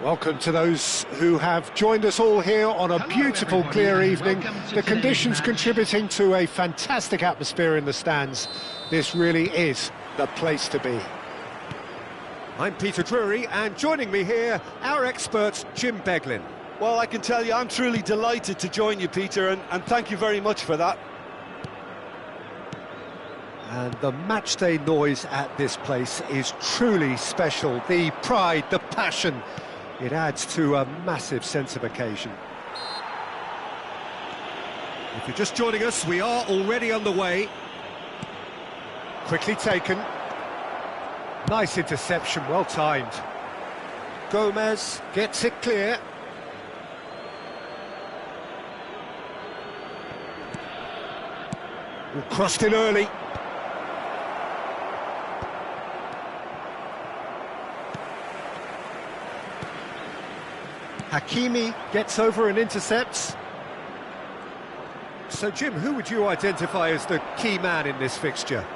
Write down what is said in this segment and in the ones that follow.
Welcome to those who have joined us all here on a beautiful, clear evening. The conditions contributing to a fantastic atmosphere in the stands. This really is the place to be. I'm Peter Drury, and joining me here, our expert, Jim Beglin. Well, I can tell you I'm truly delighted to join you, Peter, and thank you very much for that. And the matchday noise at this place is truly special. The pride, the passion, it adds to a massive sense of occasion. If you're just joining us, we are already on the way. Quickly taken. Nice interception, well timed. Gomez gets it clear. Crossed in early. Hakimi gets over and intercepts. So, Jim, who would you identify as the key man in this fixture?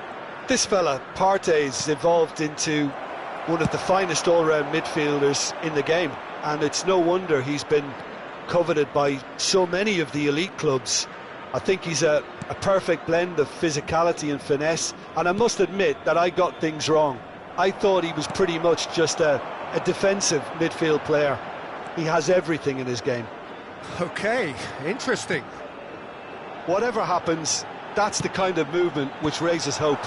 This fella, Partey's evolved into one of the finest all-round midfielders in the game, and it's no wonder he's been coveted by so many of the elite clubs. I think he's a perfect blend of physicality and finesse, and I must admit that I got things wrong. I thought he was pretty much just a defensive midfield player. He has everything in his game. Okay, interesting. Whatever happens, that's the kind of movement which raises hope.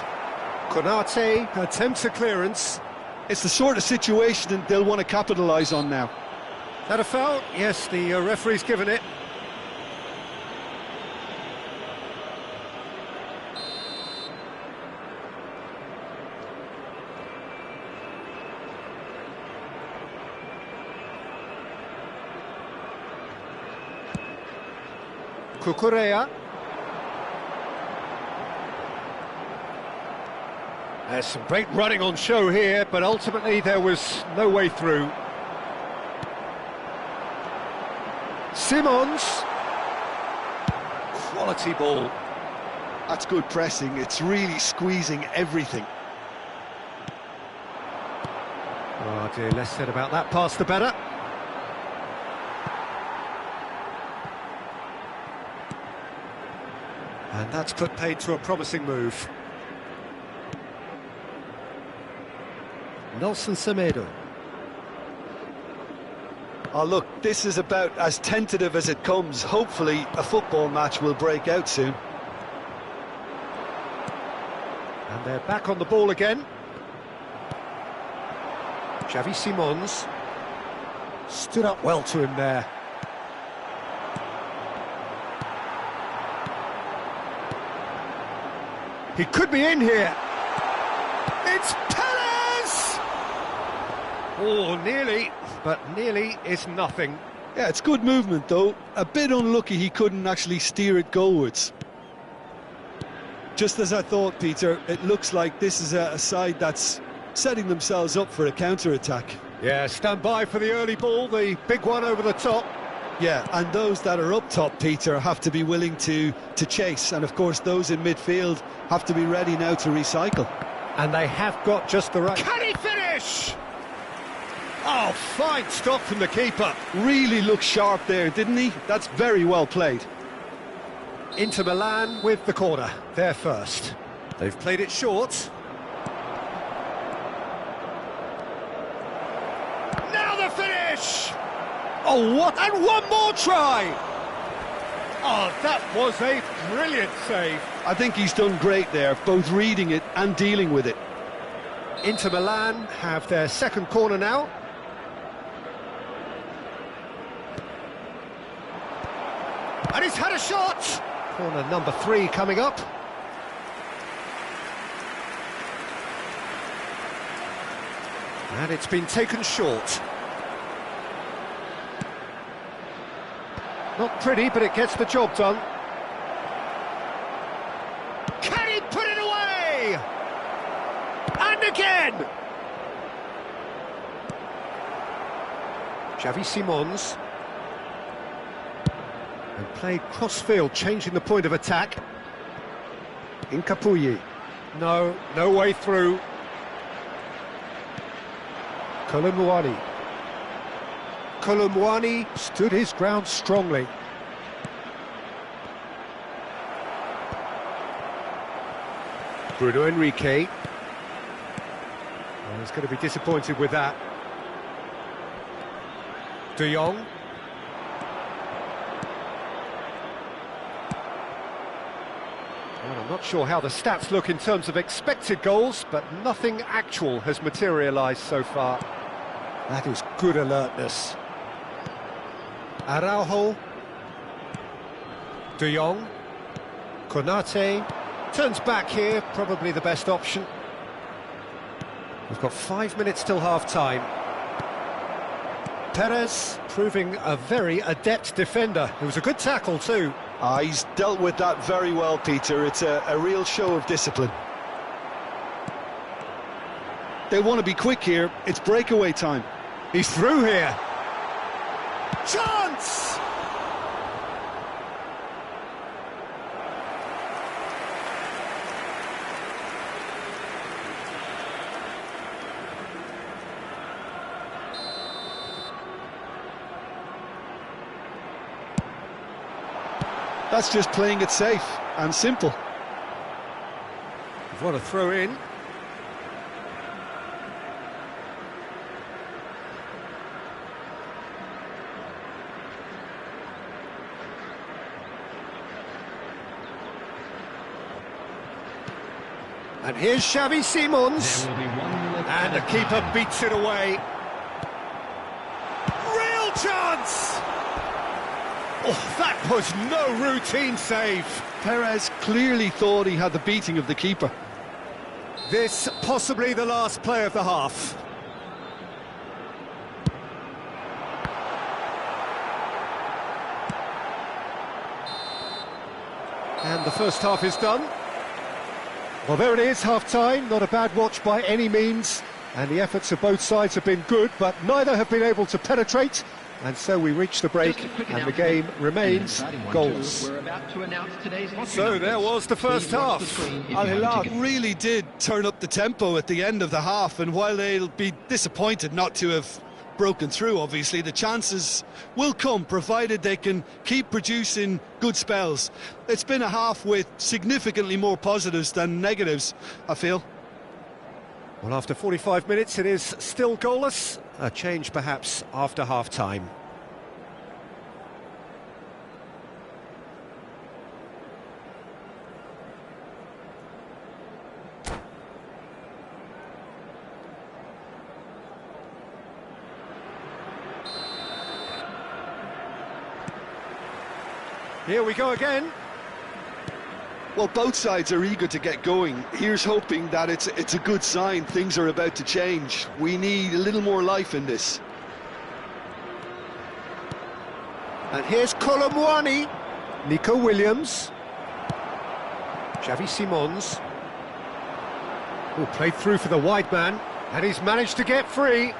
Konate attempts a clearance. It's the sort of situation they'll want to capitalise on now. That a foul? Yes, the referee's given it. Cucurella. There's some great running on show here, but ultimately there was no way through. Simons. Quality ball. That's good pressing. It's really squeezing everything. Oh dear, less said about that pass the better. And that's put paid to a promising move. Nelson Semedo. Oh look, this is about as tentative as it comes. Hopefully a football match will break out soon. And they're back on the ball again. Xavi Simons stood up well to him there. He could be in here. It's Perez! Oh, nearly, but nearly is nothing. Yeah, it's good movement, though. A bit unlucky he couldn't actually steer it goalwards. Just as I thought, Peter, it looks like this is a side that's setting themselves up for a counter-attack. Yeah, stand by for the early ball, the big one over the top. Yeah, and those that are up top, Peter, have to be willing to chase. And, of course, those in midfield have to be ready now to recycle. And they have got just the right... Can he finish? Oh, fine stop from the keeper. Really looked sharp there, didn't he? That's very well played. Inter Milan with the corner. They're first. They've played it short. Now the finish! Oh, what? And one more try! Oh, that was a brilliant save. I think he's done great there, both reading it and dealing with it. Inter Milan have their second corner now. And he's had a shot! Corner number 3 coming up. And it's been taken short. Not pretty, but it gets the job done. Can he put it away? And again! Xavi Simons. And played cross-field, changing the point of attack. Incapuyi. No way through. Kolumuani. Kolumwani stood his ground strongly. Bruno Henrique. Well, he's going to be disappointed with that. De Jong. Well, I'm not sure how the stats look in terms of expected goals, but nothing actual has materialised so far. That is good alertness. Araujo. De Jong. Konate. Turns back here, probably the best option. We've got 5 minutes till half-time. Perez proving a very adept defender. It was a good tackle too. He's dealt with that very well, Peter. It's a real show of discipline. They want to be quick here. It's breakaway time. He's through here. Chance! That's just playing it safe and simple. What a throw in. And here's Xavi Simons. And the keeper beats it away. Real chance! Oh, that was no routine save. Perez clearly thought he had the beating of the keeper. This possibly the last play of the half. And the first half is done. Well, there it is, half-time. Not a bad watch by any means. And the efforts of both sides have been good, but neither have been able to penetrate. And so we reach the break, and the game remains goals. So there was the first half. Al Hilal really did turn up the tempo at the end of the half, and while they'll be disappointed not to have broken through, obviously, the chances will come, provided they can keep producing good spells. It's been a half with significantly more positives than negatives, I feel. Well, after 45 minutes, it is still goalless. A change, perhaps, after half-time. Here we go again. Well, both sides are eager to get going. Here's hoping that it's a good sign. Things are about to change. We need a little more life in this. And here's Kolumwani. Nico Williams. Xavi Simons. Oh, played through for the wide man. And he's managed to get free.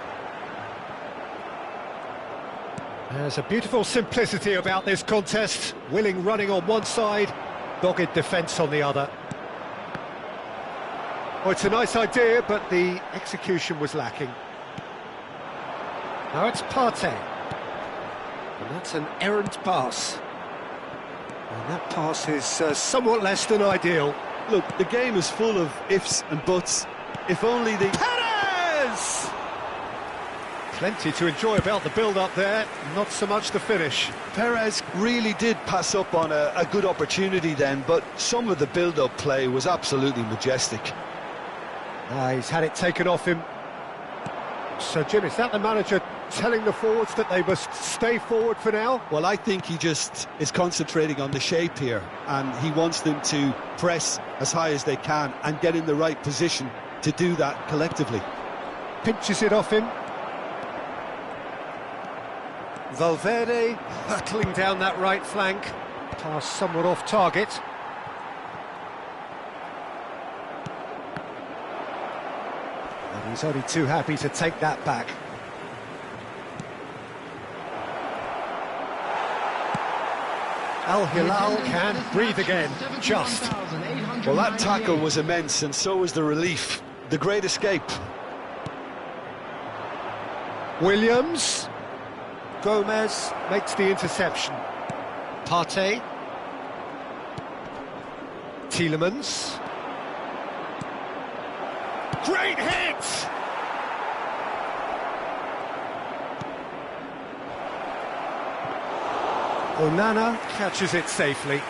There's a beautiful simplicity about this contest. Willing running on one side, dogged defence on the other. Well, it's a nice idea, but the execution was lacking. Now it's Partey. And that's an errant pass. And that pass is somewhat less than ideal. Look, the game is full of ifs and buts. If only the... Perez! Plenty to enjoy about the build-up there, not so much the finish. Perez really did pass up on a good opportunity then, but some of the build-up play was absolutely majestic. He's had it taken off him. So, Jim, is that the manager telling the forwards that they must stay forward for now? Well, I think he just is concentrating on the shape here, and he wants them to press as high as they can and get in the right position to do that collectively. Pinches it off him. Valverde hurtling down that right flank. Pass somewhat off target. And he's only too happy to take that back. Al Hilal can breathe again, just. Well, that tackle was immense, and so was the relief. The great escape. Williams. Gomez makes the interception. Partey. Tielemans. Great hit! Onana catches it safely.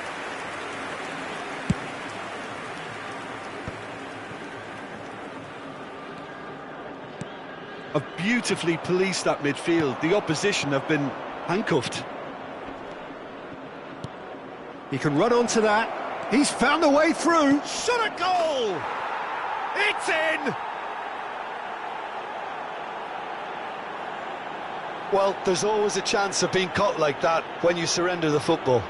Have beautifully policed that midfield. The opposition have been handcuffed. He can run onto that. He's found a way through. Shot a goal! It's in! Well, there's always a chance of being caught like that when you surrender the football.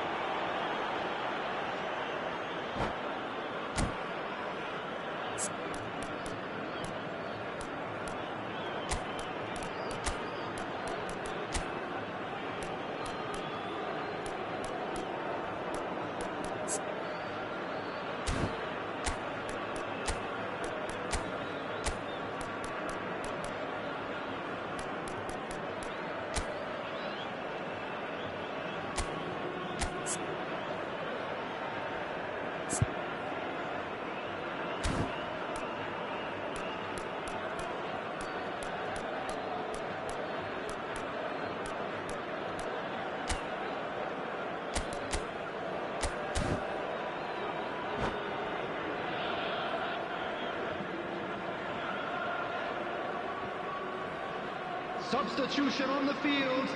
Substitution on the field,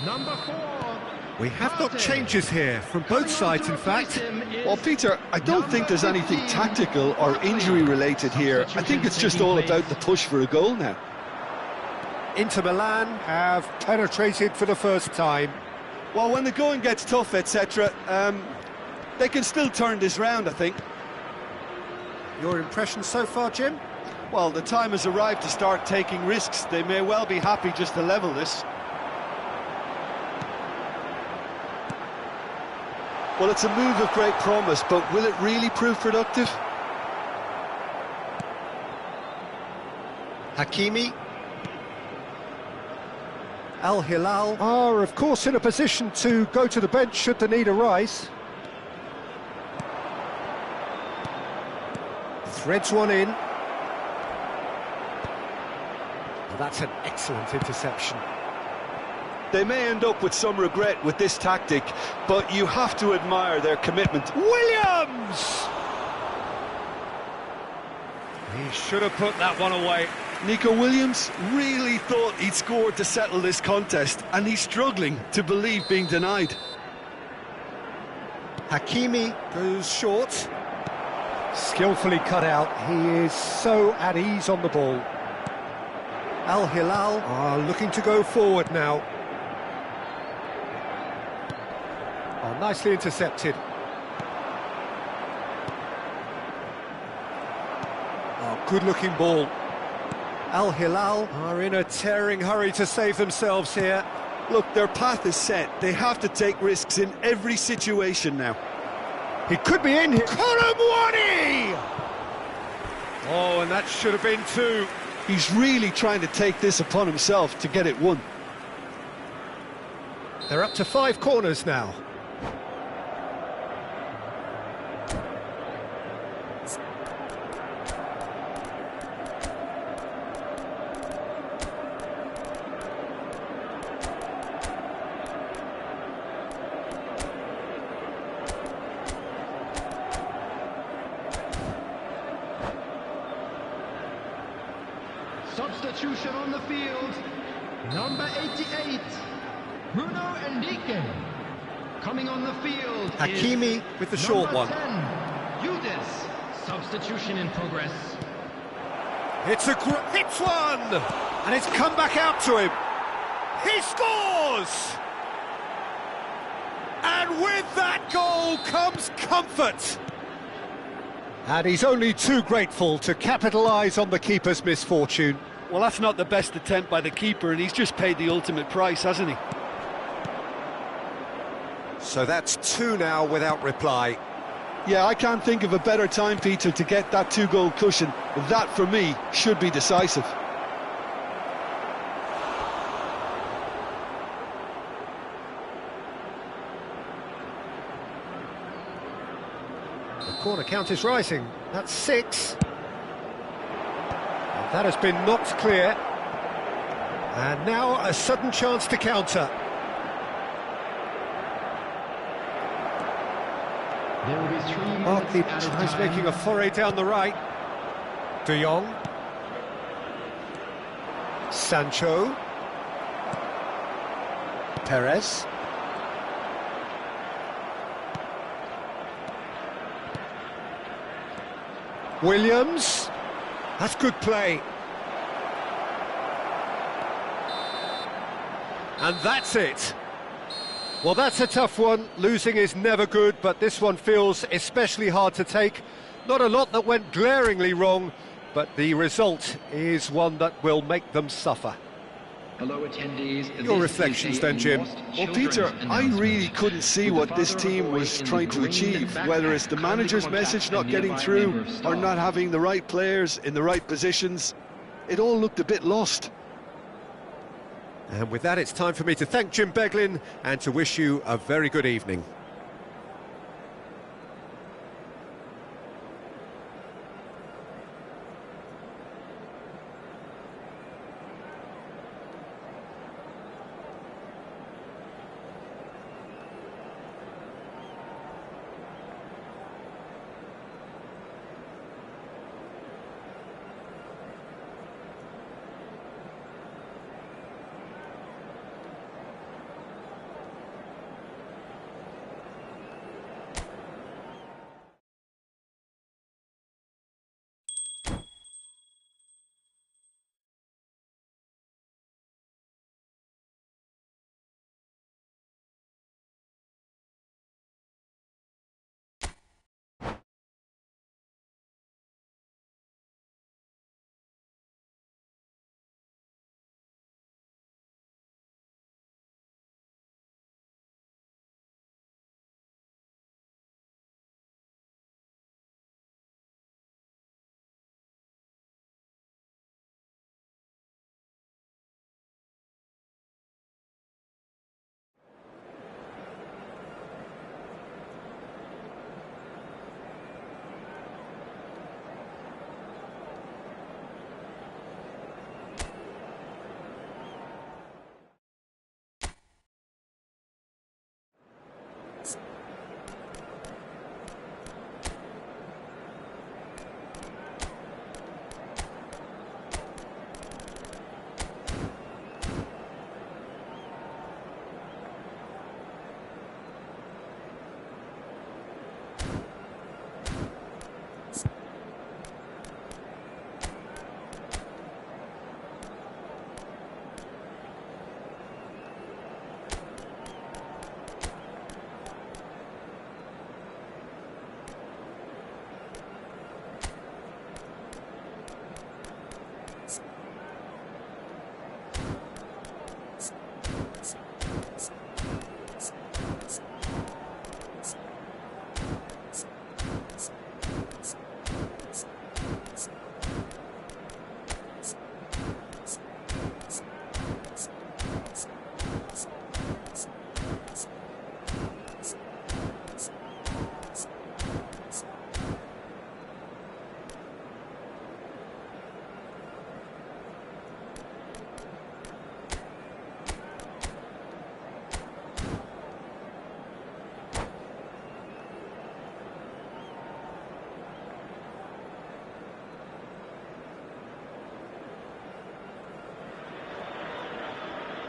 number 4. We have got changes here, from both sides in fact. Well, Peter, I don't think there's anything tactical or injury related here. I think it's just all about the push for a goal now. Inter Milan have penetrated for the first time. Well, when the going gets tough, etc., they can still turn this round, I think. Your impression so far, Jim? Well, the time has arrived to start taking risks. They may well be happy just to level this. Well, it's a move of great promise, but will it really prove productive? Hakimi. Al Hilal are, of course, in a position to go to the bench should the need arise. Threads one in. That's an excellent interception. They may end up with some regret with this tactic, but you have to admire their commitment. Williams! He should have put that one away. Nico Williams really thought he'd scored to settle this contest, and he's struggling to believe being denied. Hakimi goes short. Skillfully cut out. He is so at ease on the ball. Al Hilal are looking to go forward now. Oh, nicely intercepted. Oh, good-looking ball. Al Hilal are in a tearing hurry to save themselves here. Look, their path is set. They have to take risks in every situation now. He could be in here. Colomwani! Oh, and that should have been two. He's really trying to take this upon himself to get it won. They're up to 5 corners now. Substitution on the field, number 88, Bruno Enrique. Coming on the field Hakimi with the short one. 10, Yudes. Substitution in progress. It's a hits one, and it's come back out to him. He scores! And with that goal comes comfort. And he's only too grateful to capitalise on the keeper's misfortune. Well, that's not the best attempt by the keeper, and he's just paid the ultimate price, hasn't he? So that's 2 now without reply. Yeah, I can't think of a better time, Peter, to get that 2-goal cushion. That, for me, should be decisive. The corner count is rising. That's 6. And that has been knocked clear. And now a sudden chance to counter. There will be 3 minutes Barkley added tries time. making a foray down the right. De Jong. Sancho. Perez. Williams. That's good play. And that's it. Well, that's a tough one. Losing is never good, but this one feels especially hard to take. Not a lot that went glaringly wrong, but the result is one that will make them suffer. Hello, attendees. Your This reflections is a then, Jim. Lost Well, Children Peter, I really announcement. couldn't see With the what this father of team a boy was in trying the to green achieve, backpack, whether it's the kindly manager's contact message a not getting nearby through member of or staff. not having the right players in the right positions. It all looked a bit lost. And with that, it's time for me to thank Jim Beglin and to wish you a very good evening.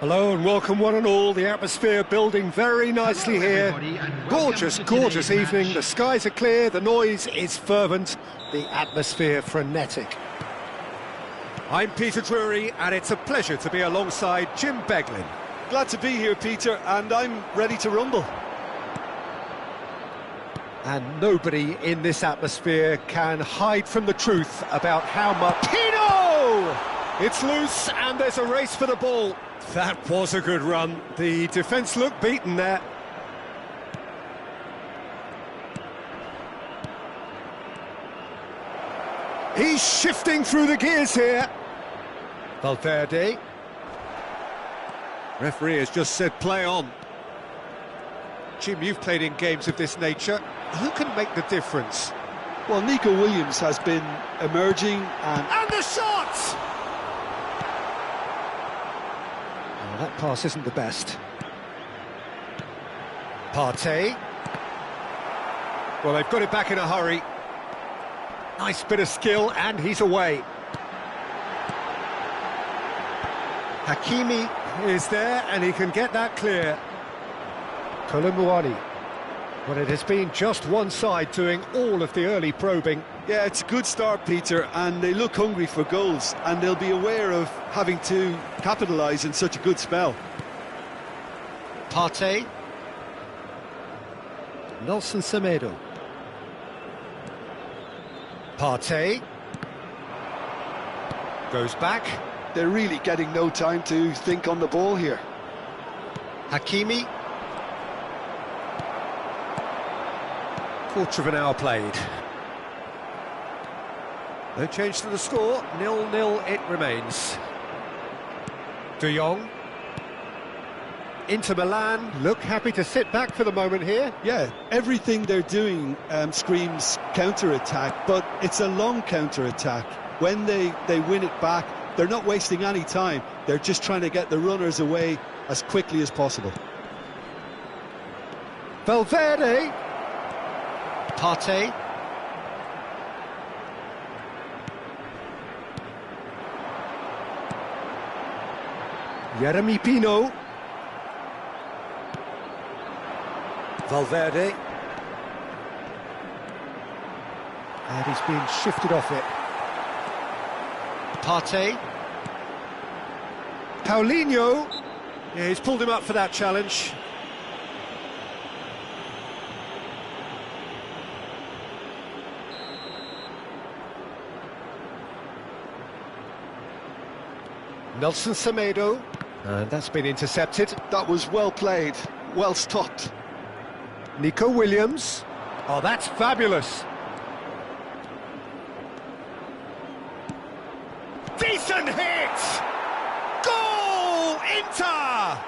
Hello and welcome one and all. The atmosphere building very nicely here. Gorgeous, gorgeous evening. The skies are clear, the noise is fervent, the atmosphere frenetic. I'm Peter Drury and it's a pleasure to be alongside Jim Beglin. Glad to be here, Peter, and I'm ready to rumble. And nobody in this atmosphere can hide from the truth about how much... Pino! It's loose and there's a race for the ball. That was a good run. The defence looked beaten there. He's shifting through the gears here. Valverde. Referee has just said play on. Jim, you've played in games of this nature. Who can make the difference? Well, Nico Williams has been emerging And the shot! Oh, that pass isn't the best. Partey. Well, they've got it back in a hurry. Nice bit of skill, and he's away. Hakimi is there, and he can get that clear. Kolumuani. Well, it has been just one side doing all of the early probing. Yeah, it's a good start, Peter, and they look hungry for goals, and they'll be aware of having to capitalise in such a good spell. Partey. Nelson Semedo. Partey. Goes back. They're really getting no time to think on the ball here. Hakimi. Quarter of an hour played. No change to the score, 0-0 it remains. De Jong. Inter Milan look happy to sit back for the moment here. Yeah, everything they're doing screams counter-attack, but it's a long counter-attack. When they win it back, they're not wasting any time. They're just trying to get the runners away as quickly as possible. Valverde. Partey. Jeremy Pino. Valverde. And he's being shifted off it. Partey. Paulinho. Yeah, he's pulled him up for that challenge. Nelson Semedo. And that's been intercepted. That was well played, well stopped. Nico Williams. Oh, that's fabulous. Decent hit! Goal! Inter!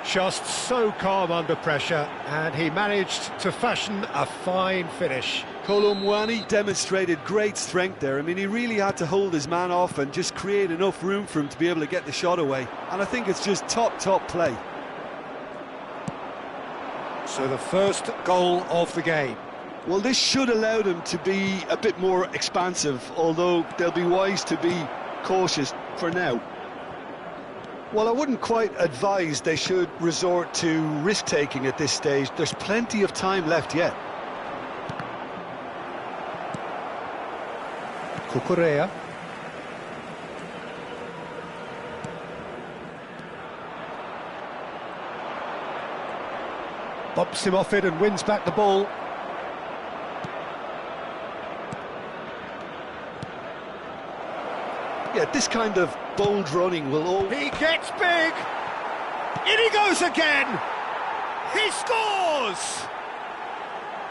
Just so calm under pressure, and he managed to fashion a fine finish. Kolumuani demonstrated great strength there. I mean, he really had to hold his man off and just create enough room for him to be able to get the shot away. And I think it's just top play. So the first goal of the game. Well, this should allow them to be a bit more expansive, although they'll be wise to be cautious for now. Well, I wouldn't quite advise they should resort to risk-taking at this stage. There's plenty of time left yet. Cucurella. Bumps him off it and wins back the ball. Yeah, this kind of bold running will all... He gets big! In he goes again! He scores!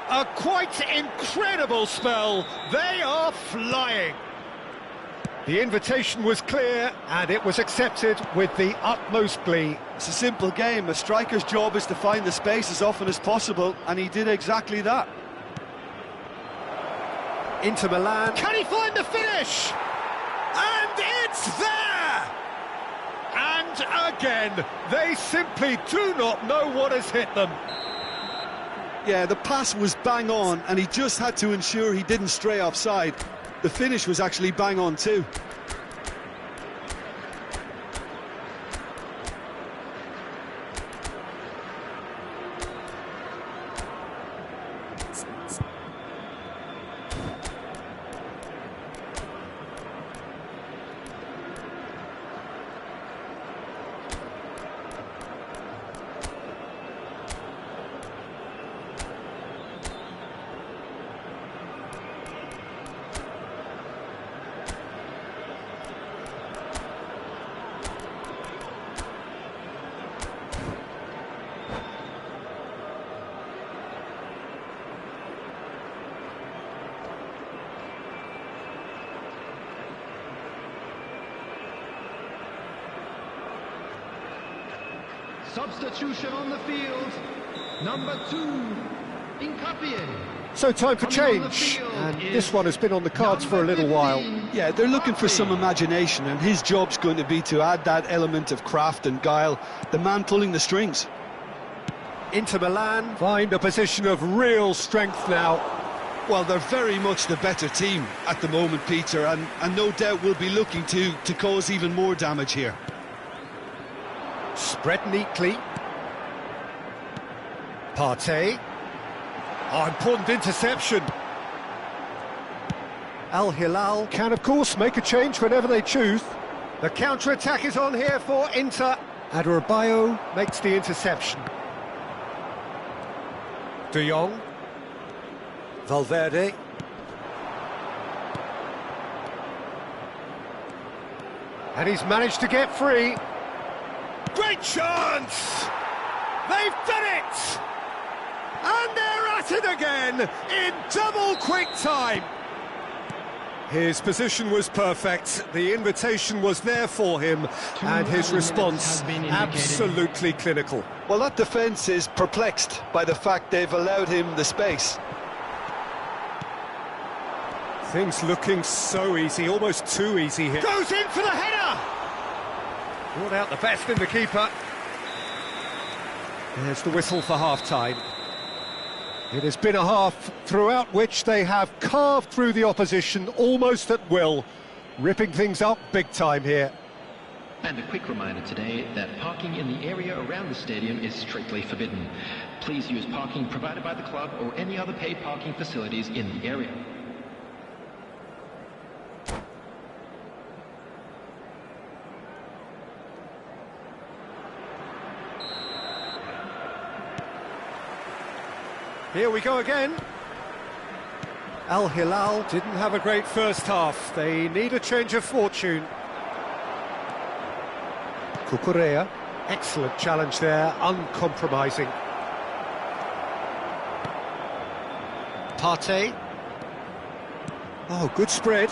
A quite incredible spell. They are flying. The invitation was clear and it was accepted with the utmost glee. It's a simple game. A striker's job is to find the space as often as possible, and he did exactly that. Inter Milan. Can he find the finish? And it's there! And again, they simply do not know what has hit them. Yeah, the pass was bang on, and he just had to ensure he didn't stray offside. The finish was actually bang on too. Substitution on the field. Number 2, Incapie. So time for change, and this one has been on the cards for a little while. Yeah, they're looking for some imagination, and his job's going to be to add that element of craft and guile, the man pulling the strings. Inter Milan find a position of real strength now. Well, they're very much the better team at the moment, Peter, and no doubt will be looking to cause even more damage here. Spread neatly. Partey. Oh, important interception. Al Hilal can, of course, make a change whenever they choose. The counter-attack is on here for Inter. Adebayo makes the interception. De Jong. Valverde. And he's managed to get free. Great chance! They've done it! And they're at it again in double quick time. His position was perfect, the invitation was there for him, and his response absolutely clinical. Well, that defence is perplexed by the fact they've allowed him the space. Things looking so easy, almost too easy here. Goes in for the header! Brought out the best in the keeper. There's the whistle for half-time. It has been a half throughout which they have carved through the opposition almost at will, ripping things up big time here. And a quick reminder today that parking in the area around the stadium is strictly forbidden. Please use parking provided by the club or any other paid parking facilities in the area. Here we go again. Al Hilal didn't have a great first half. They need a change of fortune. Cucurella, excellent challenge there, uncompromising. Partey. Oh, good spread.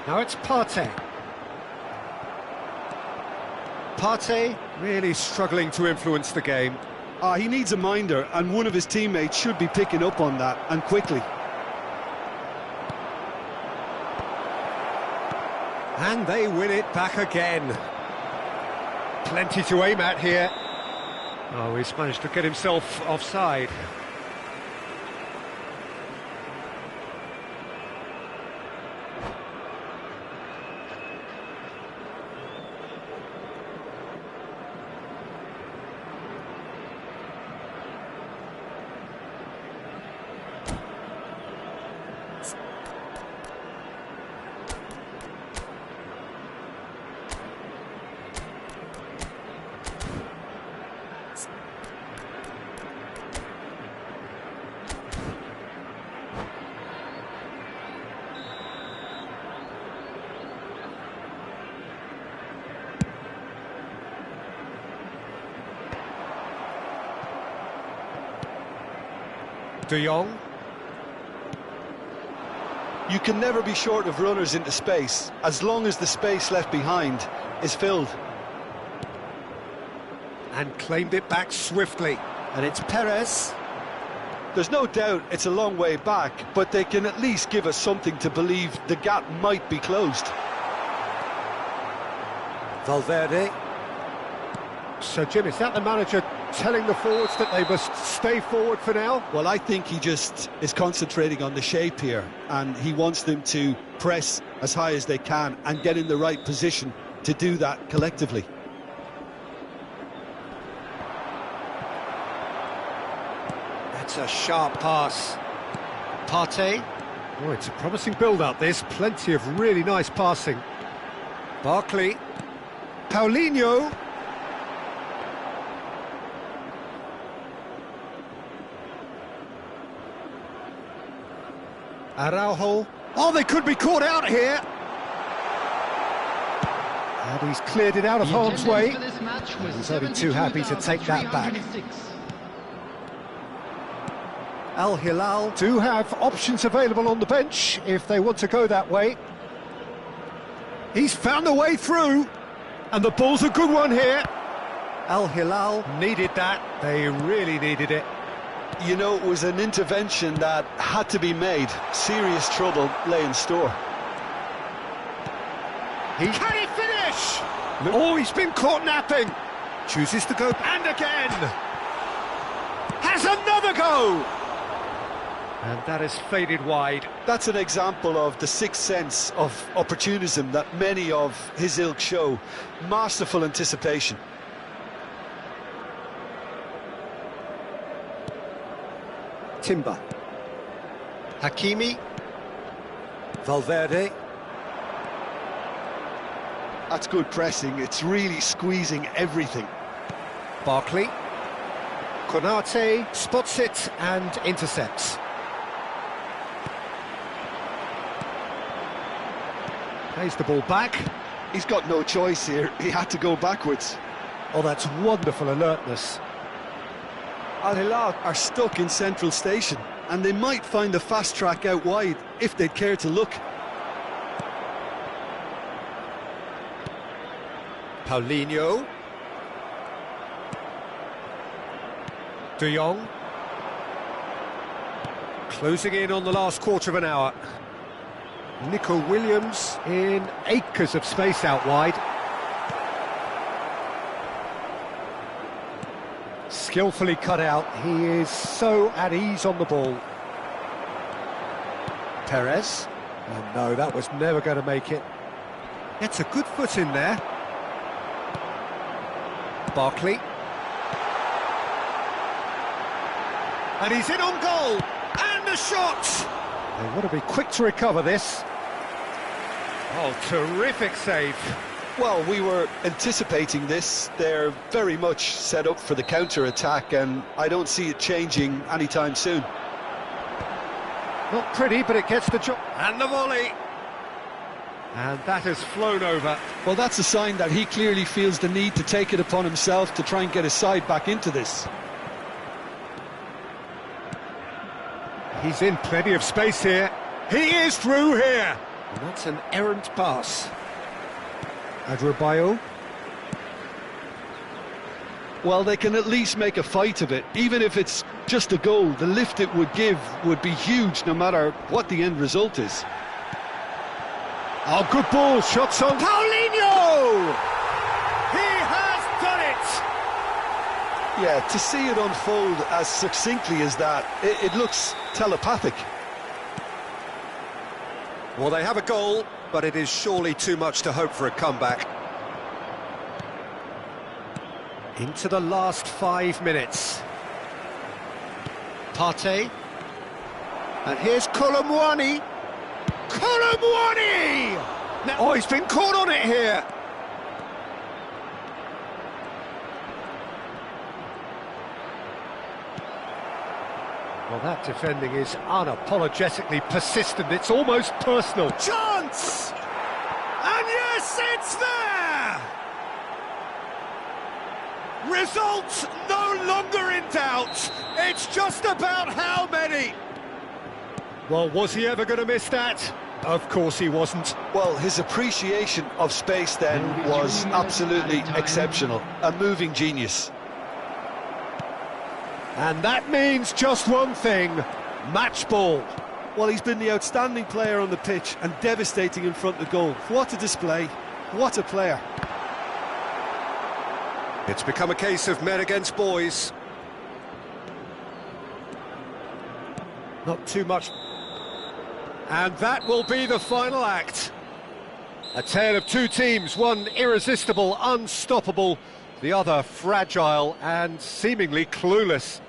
Now it's Partey. Partey really struggling to influence the game. He needs a minder, and one of his teammates should be picking up on that, and quickly. And they win it back again. Plenty to aim at here. Oh, he's managed to get himself offside. De Jong. You can never be short of runners into space, as long as the space left behind is filled. And claimed it back swiftly. And it's Perez. There's no doubt it's a long way back, but they can at least give us something to believe the gap might be closed. Valverde. So, Jim, is that the manager telling the forwards that they must stay forward for now? Well, I think he just is concentrating on the shape here, and he wants them to press as high as they can and get in the right position to do that collectively. That's a sharp pass. Partey. Oh, it's a promising build-up, this. Plenty of really nice passing. Barkley. Paulinho. Araujo. Oh, they could be caught out here. And he's cleared it out of harm's way. He's only too happy to take that back. Al Hilal do have options available on the bench if they want to go that way. He's found a way through. And the ball's a good one here. Al Hilal needed that. They really needed it. You know, it was an intervention that had to be made. Serious trouble lay in store. Can he finish? Oh, he's been caught napping. Chooses to go, and again. Has another go. And that has faded wide. That's an example of the sixth sense of opportunism that many of his ilk show. Masterful anticipation. Timber. Hakimi. Valverde. That's good pressing. It's really squeezing everything. Barkley. Konate spots it and intercepts. Plays the ball back. He's got no choice here. He had to go backwards. Oh, that's wonderful alertness. Al Hilal are stuck in central station, and they might find a fast track out wide if they'd care to look. Paulinho. De Jong. Closing in on the last quarter of an hour. Nico Williams in acres of space out wide. Skillfully cut out. He is so at ease on the ball. Perez. Oh no, that was never going to make it. Gets a good foot in there. Barkley. And he's in on goal. And the shot! They want to be quick to recover this. Oh, terrific save. Well, we were anticipating this. They're very much set up for the counter-attack, and I don't see it changing anytime soon. Not pretty, but it gets the job. And the volley. And that has flown over. Well, that's a sign that he clearly feels the need to take it upon himself to try and get his side back into this. He's in plenty of space here. He is through here. And that's an errant pass. Adrabayo. Well, they can at least make a fight of it. Even if it's just a goal, the lift it would give would be huge no matter what the end result is. Oh, good ball. Shots on. Paulinho! He has done it! Yeah, to see it unfold as succinctly as that, it looks telepathic. Well, they have a goal, but it is surely too much to hope for a comeback. Into the last 5 minutes. Partey. And here's Colomwani. Colomwani! Oh, he's been caught on it here. Well, that defending is unapologetically persistent. It's almost personal. Chance! And yes, it's there! Results no longer in doubt. It's just about how many. Well, was he ever going to miss that? Of course he wasn't. Well, his appreciation of space then was absolutely exceptional. A moving genius. And that means just one thing, match ball. Well, he's been the outstanding player on the pitch and devastating in front of goal. What a display, what a player. It's become a case of men against boys. Not too much. And that will be the final act. A tale of two teams, one irresistible, unstoppable, the other fragile and seemingly clueless.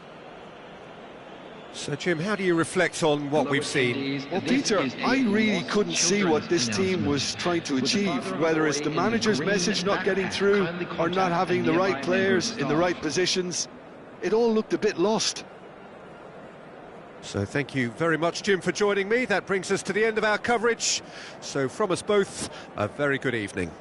So, Jim, how do you reflect on what we've seen? Well, Peter, I really couldn't see what this team was trying to achieve, whether it's the manager's message not getting through or not having the right players in the right positions. It all looked a bit lost. So thank you very much, Jim, for joining me. That brings us to the end of our coverage. So from us both, a very good evening.